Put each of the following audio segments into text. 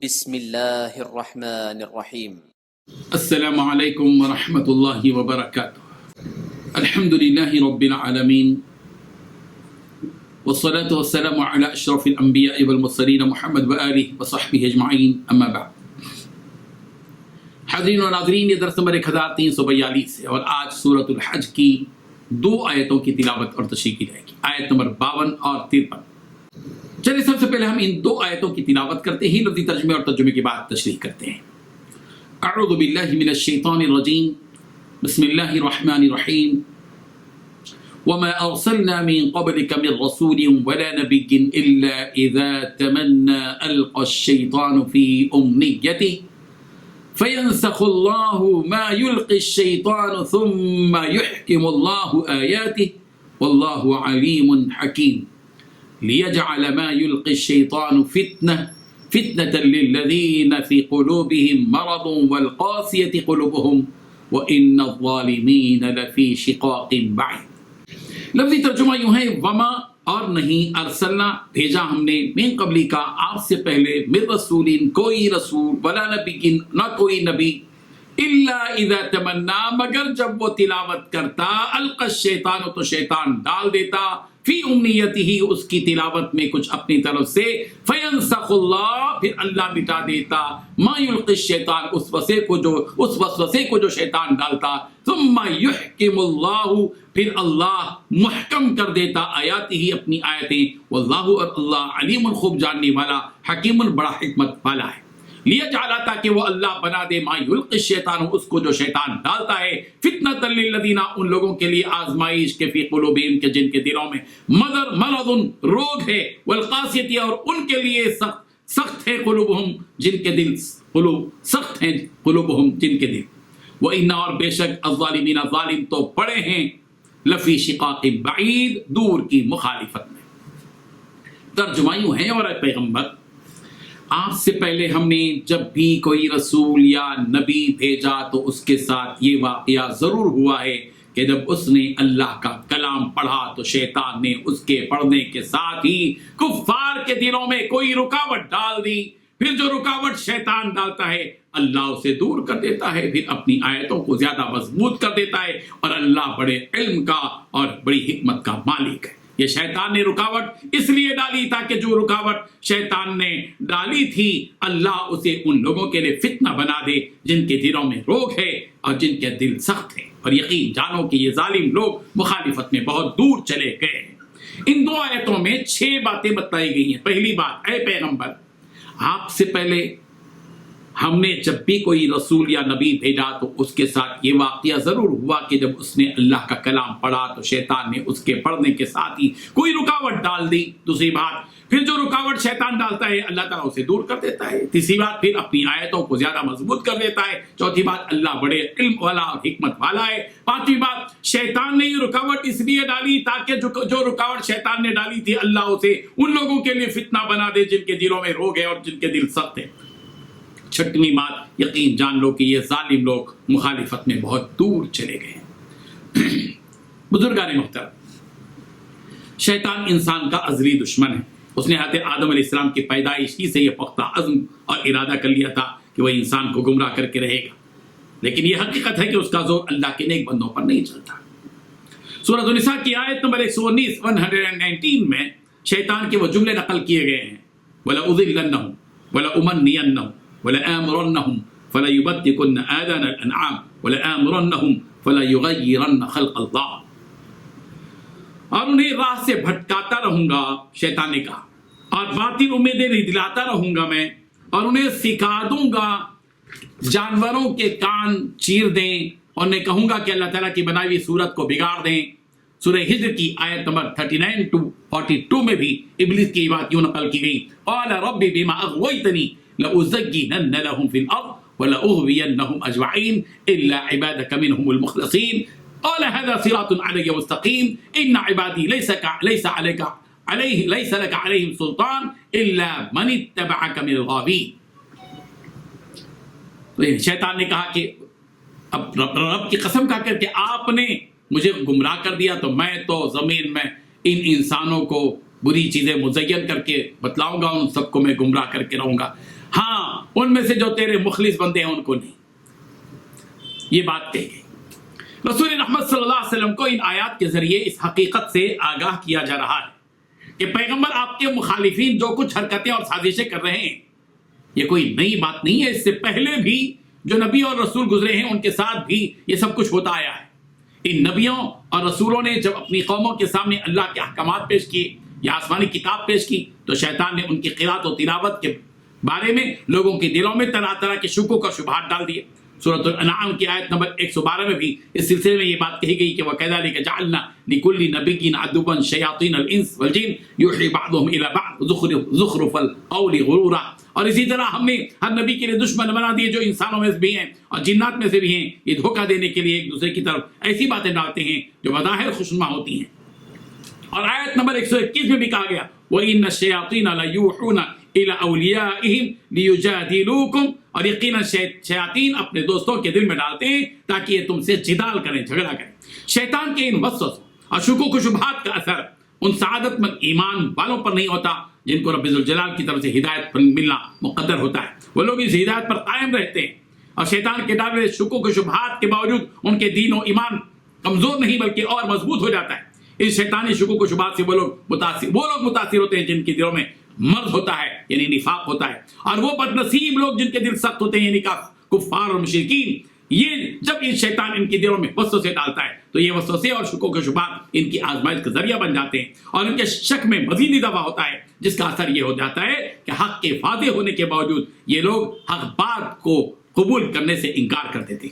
بسم اللہ الرحمن الرحیم۔ السلام علیکم ورحمۃ اللہ وبرکاتہ۔ الحمد للہ رب العالمین والصلاة والسلام علی اشرف الانبیاء والمرسلین محمد وآلہ وصحبہ اجمعین، اما بعد۔ حاضرین و ناظرین، یہ درس نمبر 1342 ہے اور آج سورۃ الحج کی 2 آیتوں کی تلاوت اور تشریح کی جائے گی، آیت نمبر 52 اور 53۔ چلیے سب سے پہلے ہم ان 2 آیتوں کی تلاوت کرتے ہیں، لفظی ترجمے اور ترجمے کے بعد تشریح کرتے ہیں۔ اعوذ باللہ من الشیطان الرجیم، بسم اللہ الرحمن الرحیم۔ وما ارسلنا من قبلك من رسول ولا نبي الا اذا تمنى القى الشيطان في امنيته فينسخ الله ما يلقي الشيطان ثم يحكم الله آياته والله عليم حكيم ليجعل ما يلقي الشيطان فتنة للذين في قلوبهم مرض والقاسية قلوبهم وإن الظالمين لفي شقاق بعيد۔ لفظی ترجمہ یوں ہے، وما اور نہیں، ارسلنا بھیجا ہم نے، من قبلی کا آپ سے پہلے، من رسولین کوئی رسول، ولا نبی نہ کوئی نبی، الا اذا تمنا مگر جب وہ تلاوت کرتا، القى الشیطان تو شیطان ڈال دیتا، فی امنیتہ اس کی تلاوت میں کچھ اپنی طرف سے، فینسخ اللہ پھر اللہ مٹا دیتا، ما یلقی الشیطان اس وسوسے کو جو شیطان ڈالتا، ثم یحکم اللہ پھر اللہ محکم کر دیتا آیاتہ اپنی آیتیں، واللہ اور اللہ علیم خوب جاننے والا، حکیم بڑا حکمت والا ہے۔ لیجعل تاکہ وہ اللہ بنا دے، ما یلقی الشیطان اس کو جو شیطان ڈالتا ہے، فتنۃ للذین ان لوگوں کے لیے آزمائش کے، فی قلوبہم کے جن کے دلوں میں مرض روگ ہے، والقاسیۃ اور ان کے لیے سخت ہے، قلوبہم جن کے دل سخت ہیں، قلوبہم جن کے دل، وان اور بے شک الظالمین ظالم تو پڑے ہیں، لفی شقاق بعید دور کی مخالفت میں۔ ترجمہ یوں ہے، اور اے پیغمبر آپ سے پہلے ہم نے جب بھی کوئی رسول یا نبی بھیجا تو اس کے ساتھ یہ واقعہ ضرور ہوا ہے کہ جب اس نے اللہ کا کلام پڑھا تو شیطان نے اس کے پڑھنے کے ساتھ ہی کفار کے دلوں میں کوئی رکاوٹ ڈال دی، پھر جو رکاوٹ شیطان ڈالتا ہے اللہ اسے دور کر دیتا ہے، پھر اپنی آیتوں کو زیادہ مضبوط کر دیتا ہے، اور اللہ بڑے علم کا اور بڑی حکمت کا مالک ہے۔ یہ شیطان نے رکاوٹ اس لیے ڈالی تاکہ جو رکاوٹ شیطان نے ڈالی تھی اللہ اسے ان لوگوں کے لیے فتنہ بنا دے جن کے دلوں میں روگ ہے اور جن کے دل سخت ہے، اور یقین جانو کہ یہ ظالم لوگ مخالفت میں بہت دور چلے گئے ہیں۔ ان 2 آیتوں میں 6 باتیں بتائی گئی ہیں۔ پہلی بات، اے پیغمبر آپ سے پہلے ہم نے جب بھی کوئی رسول یا نبی بھیجا تو اس کے ساتھ یہ واقعہ ضرور ہوا کہ جب اس نے اللہ کا کلام پڑھا تو شیطان نے اس کے پڑھنے کے ساتھ ہی کوئی رکاوٹ ڈال دی۔ دوسری بات، پھر جو رکاوٹ شیطان ڈالتا ہے اللہ تعالیٰ اسے دور کر دیتا ہے۔ تیسری بات، پھر اپنی آیتوں کو زیادہ مضبوط کر دیتا ہے۔ چوتھی بات، اللہ بڑے علم والا اور حکمت والا ہے۔ پانچویں بات، شیطان نے یہ رکاوٹ اس لیے ڈالی تاکہ جو رکاوٹ شیطان نے ڈالی تھی اللہ اسے ان لوگوں کے لیے فتنہ بنا دے جن کے دلوں میں روگ ہے اور جن کے دل سخت ہے۔ چھٹویں بات، یقین جان لو کہ یہ ظالم لوگ مخالفت میں بہت دور چلے گئے ہیں۔ بزرگان محترم، شیطان انسان کا ازلی دشمن ہے۔ اس نے حضرت آدم علیہ السلام کی پیدائش ہی سے یہ پختہ عزم اور ارادہ کر لیا تھا کہ وہ انسان کو گمراہ کر کے رہے گا، لیکن یہ حقیقت ہے کہ اس کا زور اللہ کے نیک بندوں پر نہیں چلتا۔ سورۃ النساء کی آیت نمبر 119 میں شیطان کے وہ جملے نقل کیے گئے ہیں، وَلَأُضِلَّنَّهُمْ وَلَأُمَنِّيَنَّهُمْ وَلَآمُرَنَّهُمْ فَلَيُبَتِّكُنَّ آذَانَ الْأَنْعَامِ وَلَآمُرَنَّهُمْ فَلَيُغَيِّرَنَّ خَلْقَ اللَّهِ، اور انہیں راہ سے بھٹکاتا رہوں گا، شیطان نے کہا، اور باطل امیدیں دلاتا رہوں گا میں، اور انہیں سکھا دوں گا جانوروں کے کان چیر دیں، اور انہیں کہوں گا کہ اللہ تعالیٰ کی بنائی ہوئی صورت کو بگاڑ دیں۔ سورہ ہجر کی آیت نمبر 39 to 42 میں بھی ابلیس کی بات یوں نقل کی گئی، قَالَ رَبِّ بِمَا أَغْوَيْتَنِي لَأُزَيِّنَنَّ لَهُمْ فِي الْأَرْضِ وَلَأُغْوِيَنَّهُمْ أَجْمَعِينَ إِلَّا عِبَادَكَ مِنْهُمُ الْمُخْلَصِينَ قَالَ هَذَا صِرَاطٌ عَلَيَّ مُسْتَقِيمٌ إِنَّ عِبَادِي لَيْسَ لَكَ عَلَيْهِمْ سُلْطَانٌ إِلَّا مَنِ اتَّبَعَكَ مِنَ الْغَاوِينَ۔ تو شیطان نے کہا کہ اب رب کی قسم کھا کر کہ آپ نے مجھے گمراہ کر دیا تو میں تو زمین میں ان انسانوں کو بری چیزیں مزین کر کے بتلاؤں گا، ان سب کو میں گمراہ کر کے رہوں گا۔ ہاں، ان میں سے جو تیرے مخلص بندے ہیں ان کو نہیں. یہ بات کہی گئی. رسول رحمت صلی اللہ علیہ وسلم کو ان آیات کے ذریعے اس حقیقت سے آگاہ کیا جا رہا ہے کہ پیغمبر آپ کے مخالفین جو کچھ حرکتیں اور سازشیں کر رہے ہیں یہ کوئی نئی بات نہیں ہے. اس سے پہلے بھی جو نبی اور رسول گزرے ہیں ان کے ساتھ بھی یہ سب کچھ ہوتا آیا ہے. ان نبیوں اور رسولوں نے جب اپنی قوموں کے سامنے اللہ کے احکامات پیش کیے یا آسمانی کتاب پیش کی تو شیطان نے ان کی قرات و تلاوت کے بارے میں لوگوں کے دلوں میں طرح طرح کے شکوک اور شبہات ڈال دیے. سورۃ الانعام کی آیت نمبر 112 میں بھی اس سلسلے میں یہ بات کہی گئی کہ وَكَذَلِكَ جَعَلْنَا لِكُلِّ نَبِيٍّ عَدُوًّا شَيَاطِينَ الْإِنسِ وَالْجِنِّ يُوحِي بَعْضُهُمْ إِلَى بَعْضٍ زُخْرُفَ الْقَوْلِ غُرُورًا. اور اسی طرح ہم نے ہر نبی کے لیے دشمن بنا دیے جو انسانوں میں سے بھی ہیں اور جنات میں سے بھی ہیں. یہ دھوکہ دینے کے لیے ایک دوسرے کی طرف ایسی باتیں ڈالتے ہیں جو بظاہر خوشنما ہوتی ہیں. اور آیت نمبر 121 میں بھی کہا گیا وَإِنَّ الشَّيَاطِينَ لَيُوحُونَ إِلَىٰ أَوْلِيَائِهِمْ لِيُجَادِلُوكُمْ. اور یقیناً شیاطین اپنے دوستوں کے دل میں ڈالتے ہیں تاکہ یہ تم سے جدال کریں، جھگڑا کریں. شیطان کے ان وسوسوں اور شکوک و شبہات کا اثر ان سعادت مند ایمان والوں پر نہیں ہوتا جن کو رب ذوالجلال کی طرف سے ہدایت پر ملنا مقدر ہوتا ہے. وہ لوگ اس ہدایت پر قائم رہتے ہیں اور شیطان کے ڈالے شکوک و شبہات کے باوجود ان کے دین و ایمان کمزور نہیں بلکہ اور مضبوط ہو جاتا ہے. اس شیطانی شکوک و شبہات سے وہ لوگ متاثر ہوتے ہیں جن کے دلوں میں مرض ہوتا ہے یعنی نفاق ہوتا ہے. اور وہ بد نصیب لوگ جن کے دل سخت ہوتے ہیں یعنی کفار اور مشرکین، یہ جب یہ شیطان ان کے دلوں میں وسوسے ڈالتا ہے تو یہ وسوسے اور شکوک و شبہات ان کی آزمائش کا ذریعہ بن جاتے ہیں اور ان کے شک میں مزید اضافہ ہوتا ہے جس کا اثر یہ ہو جاتا ہے کہ حق کے واضح ہونے کے باوجود یہ لوگ حق بات کو قبول کرنے سے انکار کرتے تھے.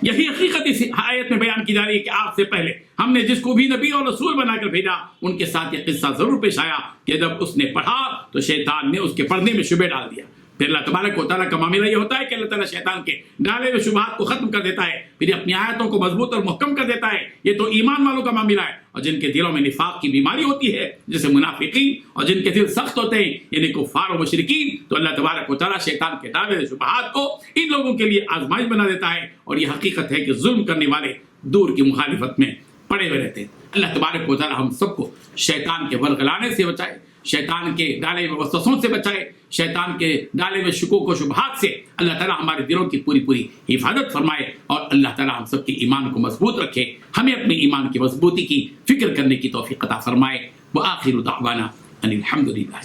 یہی حقیقت اس آیت میں بیان کی جا رہی ہے کہ آپ سے پہلے ہم نے جس کو بھی نبی اور رسول بنا کر بھیجا ان کے ساتھ یہ قصہ ضرور پیش آیا کہ جب اس نے پڑھا تو شیطان نے اس کے پڑھنے میں شبہ ڈال دیا. پھر اللہ تبارک و تعالیٰ کا معاملہ یہ ہوتا ہے کہ اللہ تعالیٰ شیطان کے ڈالے ہوئے شبہات کو ختم کر دیتا ہے، پھر اپنی آیتوں کو مضبوط اور محکم کر دیتا ہے. یہ تو ایمان والوں کا معاملہ ہے. اور جن کے دلوں میں نفاق کی بیماری ہوتی ہے جیسے منافقین اور جن کے دل سخت ہوتے ہیں یعنی کفار و مشرکین، تو اللہ تبارک و تعالیٰ شیطان کے ڈالے ہوئے شبہات کو ان لوگوں کے لیے آزمائش بنا دیتا ہے. اور یہ حقیقت ہے کہ ظلم کرنے والے دور کی مخالفت میں پڑے ہوئے رہتے ہیں. اللہ تبارک و تعالیٰ ہم سب کو شیطان کے ورگلانے سے بچائے، شیطان کے ڈالے ہوئے وسوسوں سے بچائے، شیطان کے ڈالے ہوئے شکوک و شبہات سے اللہ تعالیٰ ہمارے دلوں کی پوری حفاظت فرمائے اور اللہ تعالیٰ ہم سب کے ایمان کو مضبوط رکھے. ہمیں اپنے ایمان کی مضبوطی کی فکر کرنے کی توفیق عطا فرمائے. وآخر دعوانا ان الحمد للہ.